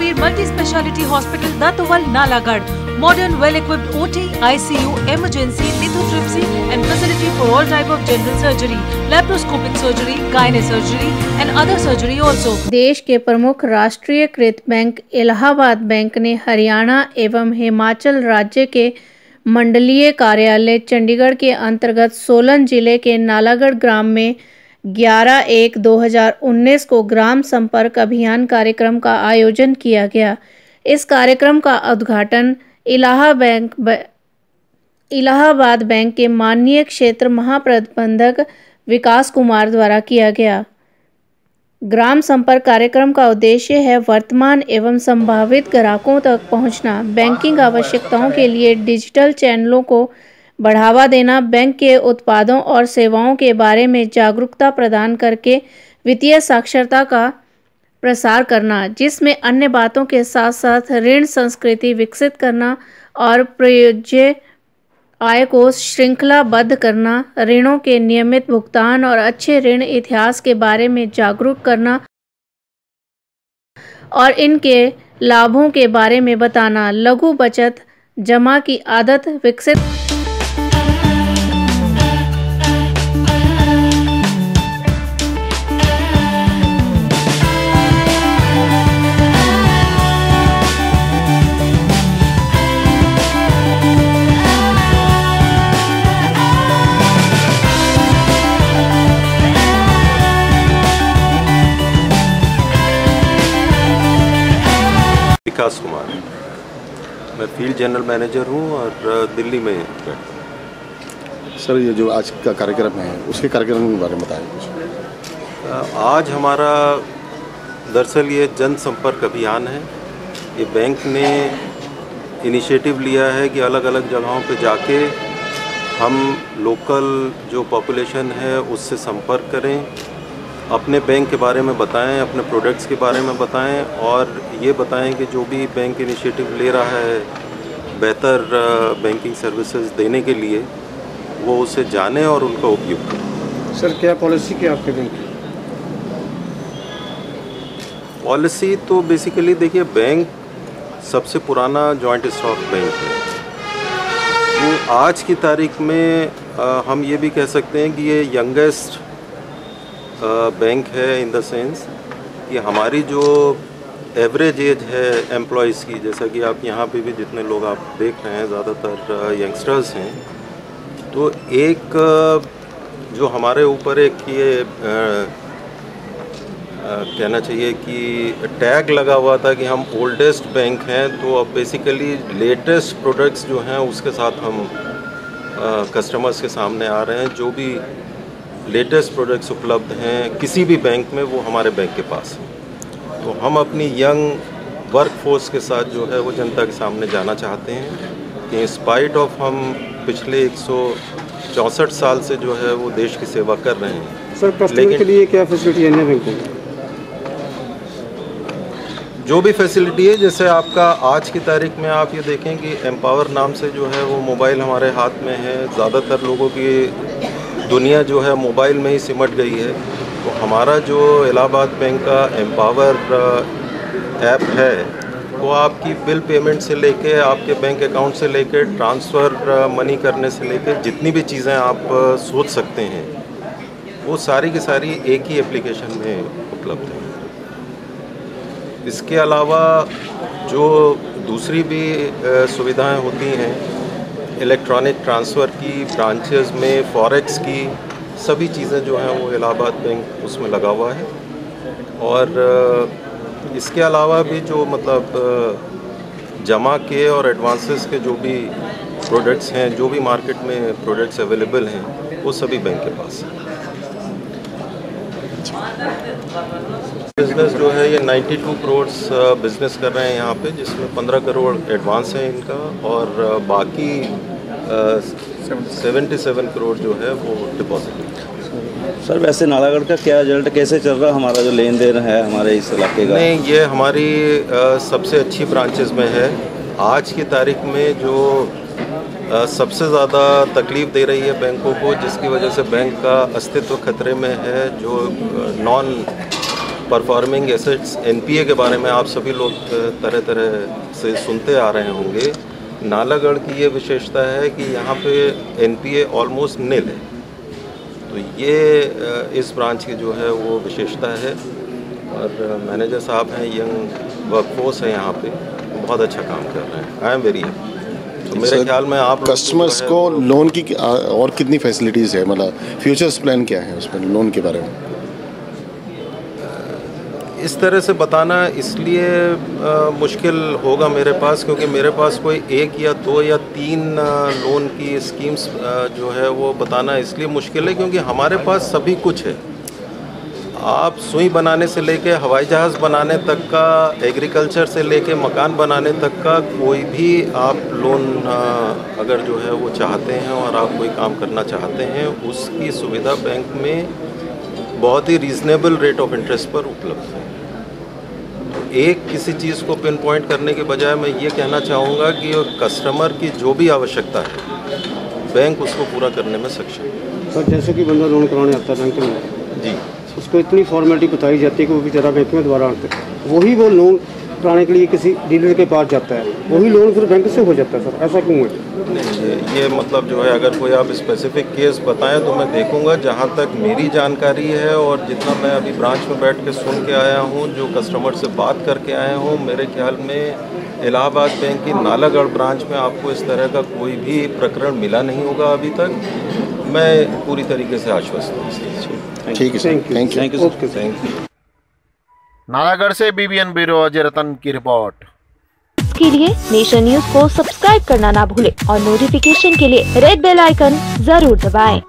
Mahavir Multi-Speciality Hospital, Datawal, Nalagarh. Modern, well-equipped OT, ICU, emergency, lithotripsy and facility for all type of general surgery, laparoscopic surgery, gynae surgery and other surgery also. देश के प्रमुख राष्ट्रीयकृत bank Allahabad bank ने हरियाणा एवं हिमाचल राज्य के मंडलीय कार्यालय चंडीगढ़ के अंतर्गत सोलन जिले के नालागढ़ ग्राम में 11/1/2019 को ग्राम संपर्क अभियान कार्यक्रम का आयोजन किया गया। इस कार्यक्रम का उद्घाटन इलाहाबाद बैंक के माननीय क्षेत्र महाप्रबंधक विकास कुमार द्वारा किया गया। ग्राम संपर्क कार्यक्रम का उद्देश्य है वर्तमान एवं संभावित ग्राहकों तक पहुंचना, बैंकिंग आवश्यकताओं के लिए डिजिटल चैनलों को बढ़ावा देना, बैंक के उत्पादों और सेवाओं के बारे में जागरूकता प्रदान करके वित्तीय साक्षरता का प्रसार करना, जिसमें अन्य बातों के साथ साथ ऋण संस्कृति विकसित करना और प्रयोज्य आय को श्रृंखलाबद्ध करना, ऋणों के नियमित भुगतान और अच्छे ऋण इतिहास के बारे में जागरूक करना और इनके लाभों के बारे में बताना, लघु बचत जमा की आदत विकसित विकास कुमार, मैं फील्ड जनरल मैनेजर हूँ और दिल्ली में बैठता हूँ। सर, ये जो आज का कार्यक्रम है उसके कार्यक्रम के बारे में बताएं कुछ। आज हमारा दरअसल ये जनसंपर्क अभियान है। ये बैंक ने इनिशिएटिव लिया है कि अलग अलग जगहों पे जाके हम लोकल जो पॉपुलेशन है उससे संपर्क करें, अपने बैंक के बारे में बताएं, अपने प्रोडक्ट्स के बारे में बताएं और ये बताएं कि जो भी बैंक इनिशिएटिव ले रहा है बेहतर बैंकिंग सर्विसेज देने के लिए, वो उसे जाने और उनका उपयोग करें। सर, क्या पॉलिसी क्या आपके बैंक की? पॉलिसी तो बेसिकली देखिए, बैंक सबसे पुराना जॉइंट स्टॉक बैंक है। वो आज की तारीख में हम ये भी कह सकते हैं कि ये यंगेस्ट बैंक है इन द सेंस कि हमारी जो एवरेज एज है एम्प्लॉयज़ की, जैसा कि आप यहाँ पे भी जितने लोग आप देख रहे हैं ज़्यादातर यंगस्टर्स हैं, तो एक जो हमारे ऊपर एक ये कहना चाहिए कि टैग लगा हुआ था कि हम ओल्डेस्ट बैंक हैं, तो अब बेसिकली लेटेस्ट प्रोडक्ट्स जो हैं उसके साथ हम कस्टमर्स के सामने आ रहे हैं। जो भी लेटेस्ट प्रोडक्ट्स उपलब्ध हैं किसी भी बैंक में, वो हमारे बैंक के पास हैं। तो हम अपनी यंग वर्कफोर्स के साथ जो है वो जनता के सामने जाना चाहते हैं कि इंस्पाइट ऑफ हम पिछले 164 साल से जो है वो देश की सेवा कर रहे हैं। सर, कस्टमर के लिए क्या फैसिलिटी है अन्य बैंकों में? जो भी फैसिलिटी है, जैसे आपका आज की तारीख में आप ये देखें कि एम्पावर नाम से जो है वो मोबाइल हमारे हाथ में है। ज़्यादातर लोगों की दुनिया जो है मोबाइल में ही सिमट गई है। तो हमारा जो इलाहाबाद बैंक का एम्पावर ऐप है, वो आपकी बिल पेमेंट से लेके आपके बैंक अकाउंट से लेके ट्रांसफ़र मनी करने से लेके जितनी भी चीज़ें आप सोच सकते हैं, वो सारी की सारी एक ही एप्लीकेशन में उपलब्ध है। इसके अलावा जो दूसरी भी सुविधाएं होती हैं, इलेक्ट्रॉनिक ट्रांसफ़र की, ब्रांचेस में फॉरेक्स की, सभी चीज़ें जो हैं वो इलाहाबाद बैंक उसमें लगा हुआ है। और इसके अलावा भी जो मतलब जमा के और एडवांसेस के जो भी प्रोडक्ट्स हैं, जो भी मार्केट में प्रोडक्ट्स अवेलेबल हैं, वो सभी बैंक के पास हैं। बिज़नेस जो है ये 92 करोड़ बिज़नेस कर रहे हैं यहाँ पे, जिसमें 15 करोड़ एडवांस है इनका और बाकी 77 करोड़ जो है वो डिपॉजिट है। सर, वैसे नालागढ़ का क्या रिजल्ट कैसे चल रहा है, हमारा जो लेन देन है हमारे इस इलाके का? नहीं, ये हमारी सबसे अच्छी ब्रांचेस में है। आज की तारीख में जो सबसे ज़्यादा तकलीफ़ दे रही है बैंकों को, जिसकी वजह से बैंक का अस्तित्व खतरे में है, जो नॉन परफॉर्मिंग एसेट्स एनपीए के बारे में आप सभी लोग तरह तरह से सुनते आ रहे होंगे। नालागढ़ की ये विशेषता है कि यहाँ पे एनपीए ऑलमोस्ट निल है, तो ये इस ब्रांच की जो है वो विशेषता है। और मैनेजर साहब हैं, यंग वर्कफोर्स है यहाँ पे, बहुत अच्छा काम कर रहे हैं। I am very happy. तो मेरे ख्याल में आप कस्टमर्स को लोन की और कितनी फैसिलिटीज़ है, मतलब फ्यूचर्स प्लान क्या है उसमें लोन के बारे में? इस तरह से बताना इसलिए मुश्किल होगा मेरे पास, क्योंकि मेरे पास कोई 1 या 2 या 3 लोन की स्कीम्स जो है वो बताना इसलिए मुश्किल है क्योंकि हमारे पास सभी कुछ है। आप सुई बनाने से लेके हवाई जहाज़ बनाने तक का, एग्रीकल्चर से लेके मकान बनाने तक का कोई भी आप लोन अगर जो है वो चाहते हैं और आप कोई काम करना चाहते हैं, उसकी सुविधा बैंक में बहुत ही रीज़नेबल रेट ऑफ इंटरेस्ट पर उपलब्ध है। एक किसी चीज़ को पिन पॉइंट करने के बजाय मैं ये कहना चाहूँगा कि कस्टमर की जो भी आवश्यकता है बैंक उसको पूरा करने में सक्षम है। सर जैसे कि बंदा लोन कराने आता है बैंक में जी, उसको इतनी फॉर्मेलिटी बताई जाती है कि वो बेचारा बैंक में दोबारा आते हैं, वही वो लोन कराने के लिए किसी डीलर के पास जाता है, वही लोन फिर बैंक से हो जाता है। सर ऐसा क्यों है? ये मतलब जो है अगर कोई आप स्पेसिफिक केस बताएं तो मैं देखूंगा। जहां तक मेरी जानकारी है और जितना मैं अभी ब्रांच में बैठ के सुन के आया हूं, जो कस्टमर से बात करके आया हूं, मेरे ख्याल में इलाहाबाद बैंक की नालागढ़ ब्रांच में आपको इस तरह का कोई भी प्रकरण मिला नहीं होगा अभी तक। मैं पूरी तरीके से आश्वस्त हूँ। ठीक है sir, thank you. Thank you. Nalagarh से बीबीएन ब्यूरो अजय रतन की रिपोर्ट। के लिए नेशन न्यूज को सब्सक्राइब करना ना भूलें और नोटिफिकेशन के लिए रेड बेल आइकन जरूर दबाएं।